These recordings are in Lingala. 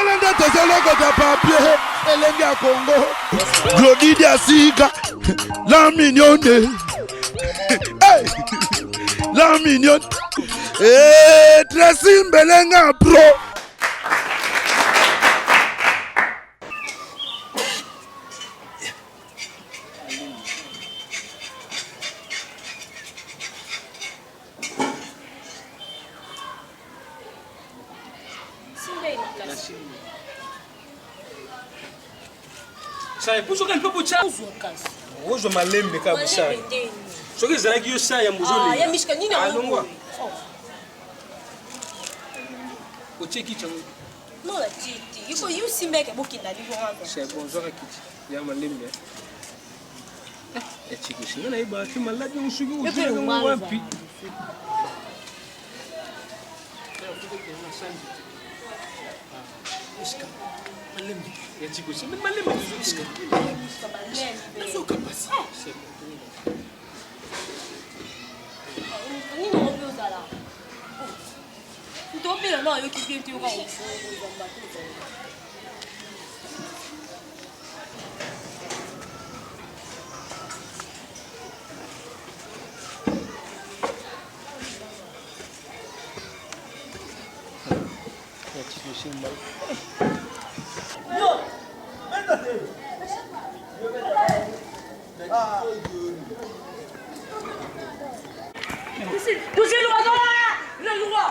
Malanda tezoloko ta papier. Elenge ya Congo. Glodidi Asiga. La mignonne. Hey. La mignonne. Tracy Mbelenga pro. Ça pour un peu de chance. Je m'aime mais comme ça. Je que ça qui ça ya muzoli. Ah, ya mishkani na. Alongwa. O cheki changu. Non la titi. Il faut aussi mec bokinda li bonga. C'est bon, je rakiti. Ya m'aime. Eh cheki singa na iba ki maladi usugi usugi wapi. Ya chico, se me malema kuzuka. Kuzuka basi. Ni no obyo zala. Utopela no yo kibintu yo ka ufuzo mbatuzo. Ya chico, simba. Touchez le roi le roi.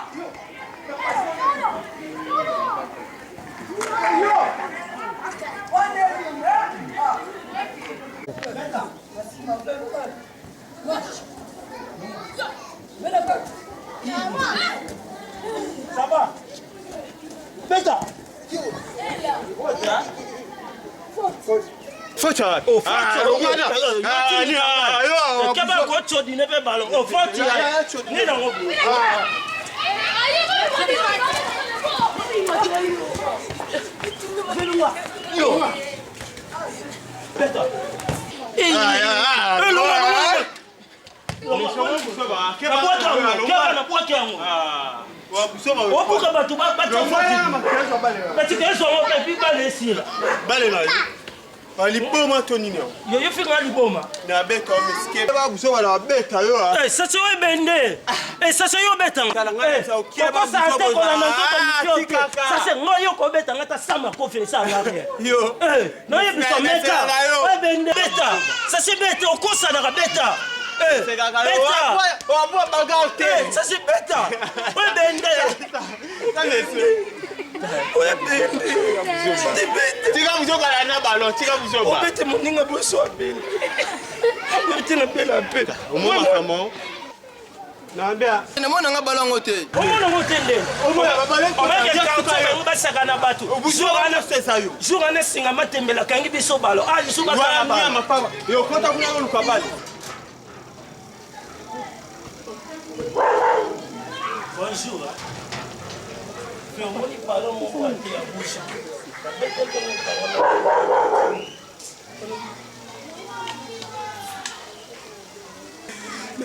Ça va? Beta. Focha. Oh, focha. Kaba ko chodi ne be ballon. Oh, focha. Ni na ngo. Yo. Beta. Liboma tonino. Yo fika liboma. Na beta miske. Ba busoba na beta yo. Eh, ça c'est bende. Eh, ça c'est yo beta. Ça c'est moi yo ko beta ngata sama ko fe ça ngare. Yo. Eh, non yo biso meka. Ouais bende beta. Ça c'est beta ko ça na beta. Eh, beta. Ça c'est beta. Ouais bende. Ouais bende. Tika busoba na ballon, tika busoba. Obete moninga boso abeli. Obete na bela beta. Omoma kamo. Na mbea. Na mona nga balongo te. Omona ngotende. Omona babale ko ba basaka na bato. Busoba sesa yo. Jour na singa matembela kangi biso balo. Ah, biso ba Wa ba. ya mapaba. Yo konta kuna ngo lukabali. Bonjour. Fermons les ballons mon pote à bouche.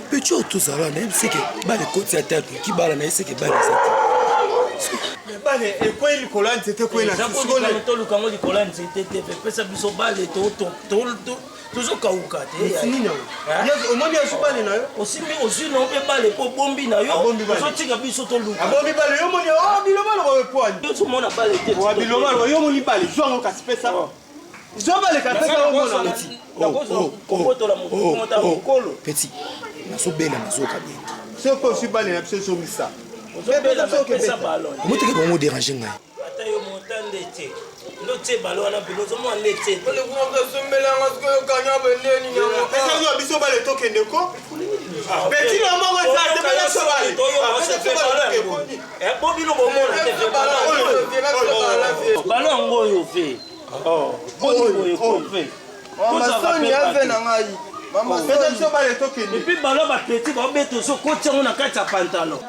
Petit otozala na c'est que ba le côté à tête qui bala na c'est que ba les Bale e ko ili kolani c'était ko ina. Seconde to lu kango di kolani c'était pesa biso bale to toujours kauka te. Nini yo? Yo omoni ya subale na yo. Osimbi ozino pe bale po bombi na yo. So tika biso to lu. Abombi bale yo moni oh biloma lo ko poani. Yo so mona bale te. Wa biloma lo yo moni bale zo ngo kasipesa. Zo bale kasipesa o mona petit. petit nasobela nazoka bien. C'est ko subale na biso so misa. Comment tu peux déranger ngai? Ata yo montande te. Ndo te balo na bilo zo mo ndete. Ole kuna sombela ngasko yo kanya beleni nyamo. Pesa yo biso bale to kende ko. Petit no mo ko sa te bale so bale. Eh bo bilo bo mo na te balo. Balo ngo yo fe. Oh, bo yo ko fe. Mama Soni ave na ngai. Mama Pesa so bale to kende. Et puis balo ba petit ba beto so ko tsango na kati ya pantalon.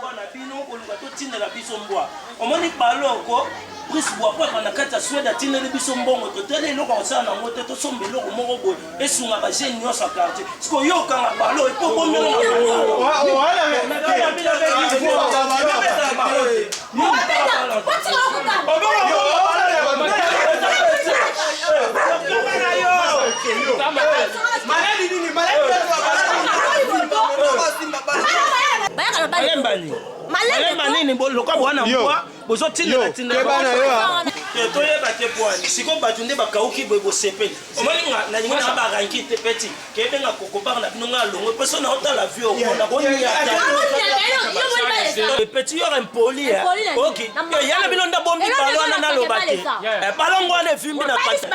Tindela biso mbwa omoni balo ko prise bois kwa na kata sweda tindela biso mbongo to tele loko osana na ngote to sombe loko moko boy esunga ba jeune nyosa quartier siko yoka na balo e po bombe na Balema nini bo lokwa bwana mbwa bozo tinela tinela. Kebana yo. Toyeba te bwani siko bato nde bakauki boye bosepeli omalinga na linga na baranki te peti kebenga kokobaka na bino nga longo peso na otala vie okona peti yora impoli ok yana bino nda bombi balo wana naloba te balongo wana evimbi na kati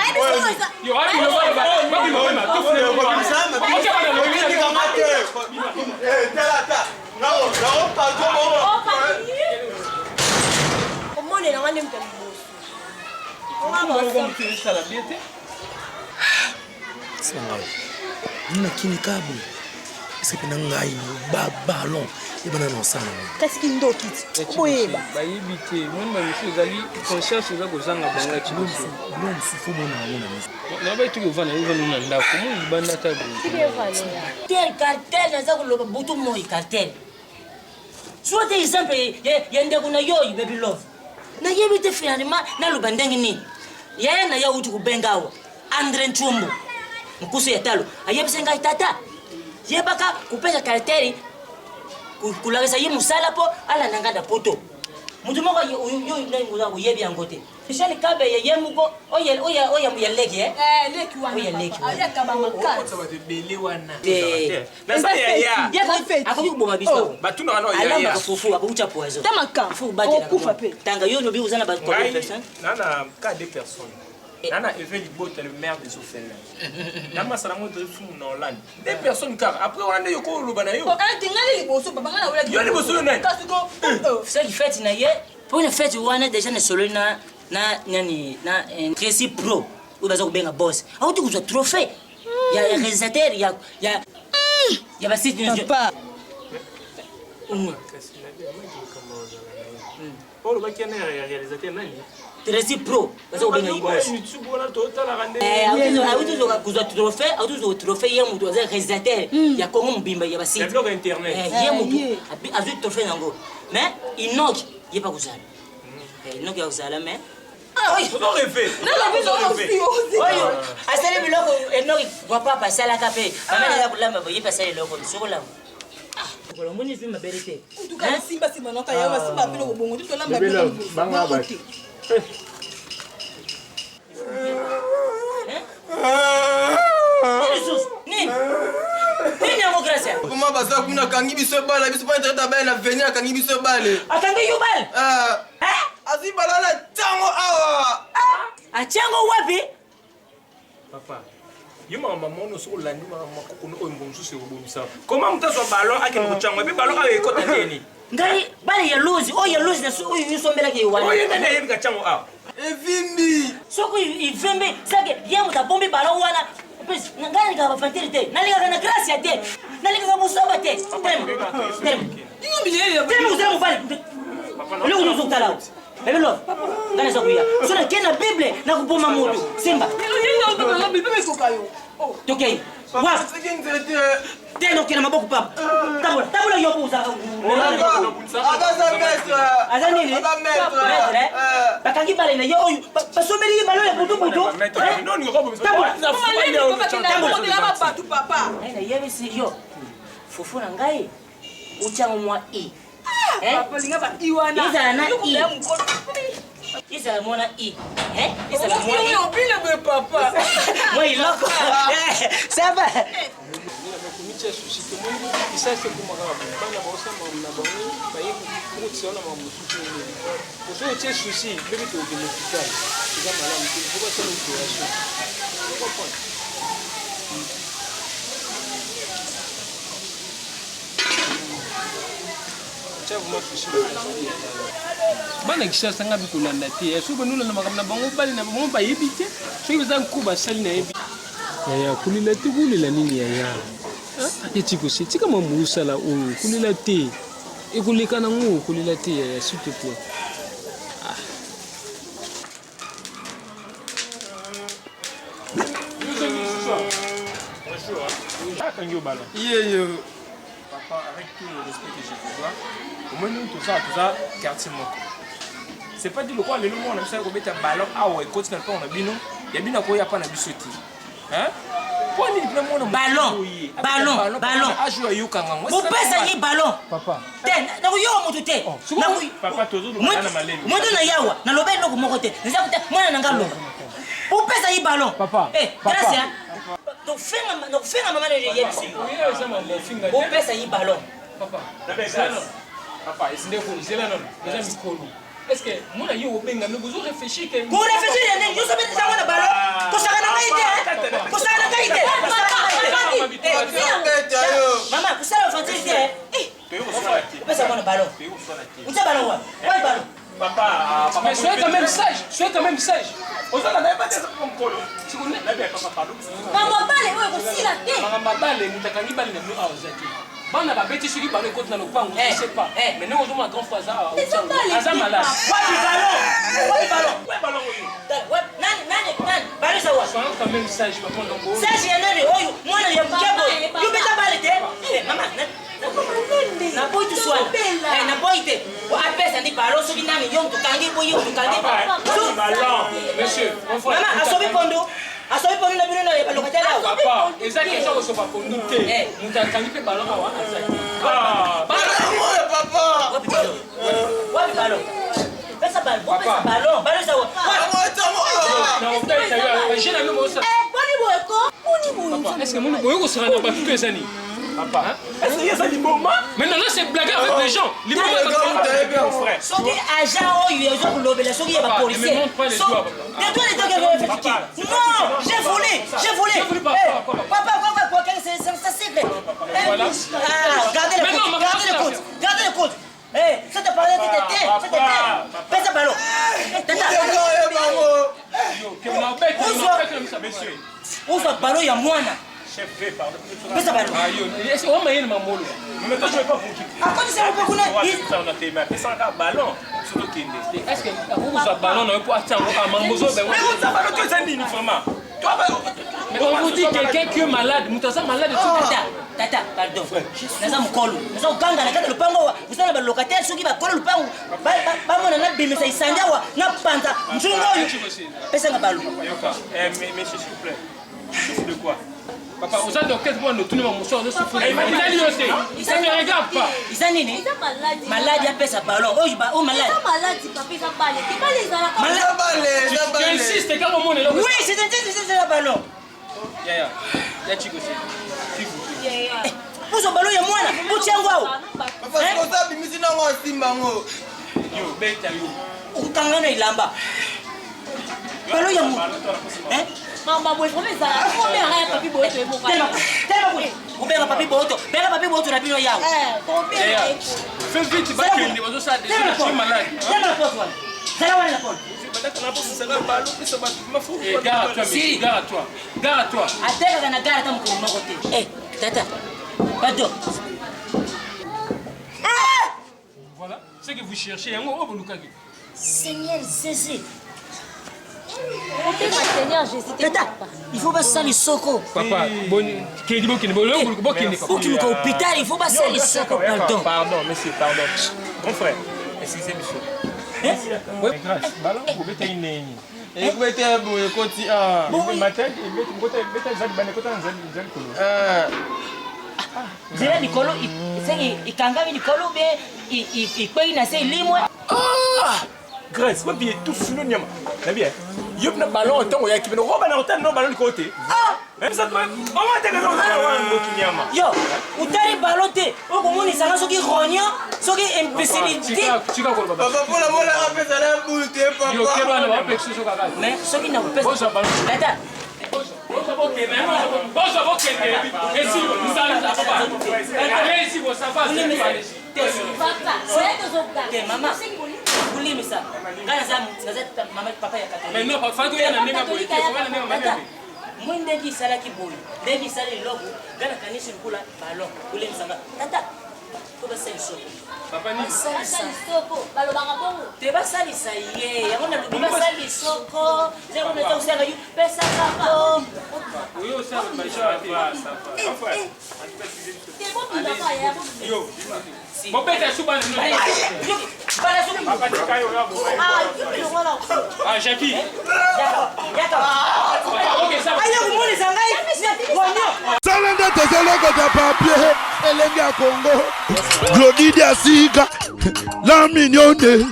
omone na ngane mtembo Nina kini kabu. Sipe na ngai ba ballon. Ibana no sana. kasi kindo kiti boyeba bayibite mwemba misuzali conscience za kozanga banga chibufu Blo mfufu mona wona. na ba tuki uvana uvana na ndako mu ibanda tabu tel cartel na za kuloba butu moi cartel soit exemple yende kuna yoyi baby love na yebite finalement na lubandenge ni yeye na ya uti kubengawa Andre Nchumbu mkusu ya talo ayebisenga tata yebaka kupesa cartel kulagesa ye musala po ala nangada poto mutu moko yo nenguza kuyebi angote shali kabe ye muko oya muyaleke leki wana oya leki aya kabanga kati bele wana nasa ya akabi kuboma biso batuna wana ya alamba kufufu akucha poison tamaka fu badi kufa pe tanga yo no bi uzana ba ko personne nana cas de personnes nana Evel Bota le maire des orphelins na masala ngo de fu na Hollande des personnes car après on a yo ko lobana yo tingali liboso baba ngana wala yo liboso na kasi ko c'est qui fait na ye pour une fête wana déjà na solo na nani na Tracy Pro ou bazo kubenga boss au tu kuzo trophée ya réalisateur ya basi ni papa pour le bac ya réalisateur nani Tracy Pro bazo kubenga boss YouTube wana total rande auto trophée ya mutu za réalisateur ya Congo mbimba ya basi ya blog internet ya mutu azu trophée nango mais Enoch il pas kuzala Enoch ya kuzala mais on rêver oyo asale biloko Enoch kwa papa sala kape amana ya kulamba boye pasale loko sokola Kolo mboni simba berete tukana simba simba nota ya simba pelo bongo to lamba pelo banga ba Nini yango gracia? Comment basa kuna kangi biso bala biso pa internet ba na venir kangi biso bale. Akangi yubal? Asi bala na tango awa. Achango wapi? papa yo mama mono so landi mama kokono oyo mbonsu se obomisa comment mutaso ballon akene kuchangwa bi ballon ayo ekota teni ngai bali ya luzi o ya luzi na so oyo yusombela ke wala oyo nene yebi kachango a Evimbi. soko ivembe sake yemu ta bombi ballon wana pes ngani ka bafantiri te nalinga kana gracia te nalinga ka musoba te tem dingo bilele tem uzela mubali le unuzo talao bebe lo ngani sa kuya so na kena bible na kuboma mutu simba dingo ndo na bibi ko kayo tokei wa teno kena maboko papa tabula yopo uzaka Agaza maître. azanini Maître. bakangi bale na yo oyo basomeli balo ya butu non ni robo papa na yebisi yo fufu na ngai uchango mwa i papa linga ba iwana izala na i izala mona i izala mona i opile be papa moi loko saba kumicha sushi to mungu isase kumaka bana ba osama na bango baye kutsiona ma mususu ni oso che sushi bebe to beneficial iza malamu to boba sala to yaso ko point bana kishasa ngabi kulanda te so bonula na makamna bango bali na bango ba yebite so ibiza kuba sali na yebi ya kulila te kulila nini ya etiko se tika mamusala oyo kulila te ekuleka nango kulila te ya s'il te plaît Papa, avec tout le respect que je te dois, au moins nous tout ça quartier moko. C'est pas dit le quoi le monde on a ça ko beta ballon ah ouais continue pas on a bino ya bina ko ya pa na bisoti. Hein? Kwani tunamwona ballon. Ajua yuka ngangwa. Bopesa yi ballon. Papa. Te, na kuyo mutu te. Papa tozo na malemi. Mwetu na yawa, na lobe loko moko te. Nza kuta mwana nanga loko. Bopesa yi ballon. Papa. Gracias. No fenga mama ne yebisi. Bopesa yi ballon. Papa. Papa, isinde ko isela non. Eza mikolo. Est-ce que mona yo obenga me bozo réfléchir que Pour réfléchir ne yo sobe tsa mwana ballon. Ko saka na ngaite. Mama, kusala fatili te. Pesa mwana ballon. Uta ballon wa. Quel ballon? Papa, mais sois quand même sage. Ozala na pas ça comme colo. Si on est là papa pardon. Mama bale oyo kosila te. Mama bale mutakangi bale na no azati. Bana ba beti soki bale côté na lopango, je sais pas. Mais nous on grand frère ça. Malade. Ballon. Nani. Ballon sawa. Sois quand même sage papa ndongo. Sage ya nani oyo mwana ya mkebo. Yo beta bale te. Mama. Na boy tu swala. Na boy te. Wa apesa ndi ballon soki nani yo mtukangi boy yo mtukangi. Ballon. Monsieur, mon frère. Mama asobi pondo. Asobi pondo na bino na lokatela. Papa, ezaki eso ko sopa pondo te. Mutakangi pe ballon awa azaki. Papa. Wapi ballon? Pesa ballon. Ballon sawa. Non, peut-être ça. J'ai la même chose. Boni boyeko. Papa, est-ce que mon boyeko sera na pas que ça ni? Papa, est-ce qu'il y a ça du moment? Maintenant là c'est blaguer avec les gens. Les gens mon frère. Soki agent oyo ezo kulobela soki ya ba policier. Détourne les deux gars. Non, j'ai volé. Papa, quoi c'est secret. Voilà. Gardez le compte. Ça te parlait de tête. Pèse ballon. Monsieur. Où soit ballon ya mwana. Chef, pardon. Pèse ballon. Est-ce qu'on m'a ma molo? Mais toi je vais pas vous quitter. À quoi c'est pour connaître? Ça on a fait mais ça un ballon. Surtout qu'il est-ce que vous ça ballon on peut attendre à mambozo ben. Mais on ça ballon que ça ni vraiment. Toi mais on vous dit quelqu'un qui est malade, mutasa malade tout Tata, pardon. Naza mukolo. Naza uganga na kata lupango wa. Usana ba locataire soki ba kolo lupango. Ba mona na bimisa isanja wa na panta. Mzungu oyo. Pesa nga balu. Mais s'il vous plaît. Souffle de quoi? Papa, vous avez quel point de tourner mon mouchoir de souffle. Il a dit aussi. Ça ne regarde pas. Isa nini? Malade ya pesa ballon. Oh malade. Eza malade papa eza bale. Ti bale eza la Malade. Tu insistes quand on est là. Oui, c'est un ballon. Ya chico aussi. S'il vous plaît. Uzo ballon ya mwana. Buchangu wao. Papa, c'est ça bimisi na ngo simbango. Yo, beta yo. Ukangana ilamba. Ballon ya mwana. Mama boy vraiment eza la combien ya papi boy to eboka. Tellement boy. Ubera papi boto. Bera papi boto na bino yao. Combien. Fais vite, va que les oiseaux ça déjà je suis malade. Tellement la porte. Zala wana la porte. Gare à toi. Ateka na gare kama kwa moko te. Tata. Pardon. Voilà, ce que vous cherchez, Seigneur Jésus. Seigneur Jésus. Tata, il faut pas ça les soko. Papa, bon, qui dit bon, Pour qu'il au hôpital, il faut pas ça les soko. Pardon. Pardon, monsieur, pardon. Mon frère, excusez-moi. Oui, grâce. Ballon, vous mettez une ligne. Et vous mettez un bout, côté ah. Bon, matin, il mettez zali bane kota zali kolo. Zela Nicolo, il kangami Nicolo be il paye na sei limwe. Grâce, vous bien tout fou nyama. Na bien. Yop na ballon autant ya ki no roba na autant no ballon côté. Même ça toi. On va te gazo na wan nyama. Yo, utari ballon te. O komoni sanga soki ronyo, soki imbécilité. Chika ko baba. Papa, pour la mola apesa na boute papa. Yo keba na ba pexo so kaka. Mais soki na pesa. Bonjour ballon. Tata. Bonjour et si vous savez ça va. Et si vous savez Papa, c'est que je maman. Ulimi sa. Kana za mama papa ya kata. Mais non, pas que yana ninga boy. Mwende ki sala ki boy. Debi sala logo. Gana kanisi kula ballon. Ulimi sanga. Tata. Ko ba sala soko. Papa ni sala soko. Balo banga bongo. Te ba sala saye. Yango na ba sala soko. Zero na to sala yu pesa kako. Oyo sala maisha ça va. Te bo bila ka ya. Yo. Mon père est souvent Bala soki. Papa tu kayo là. Ah, Jackie. Yaka. OK ça va. Ayo kumoni sangai. Salanda tozolokota papier elenge ya Congo Glodidi asika la mignonne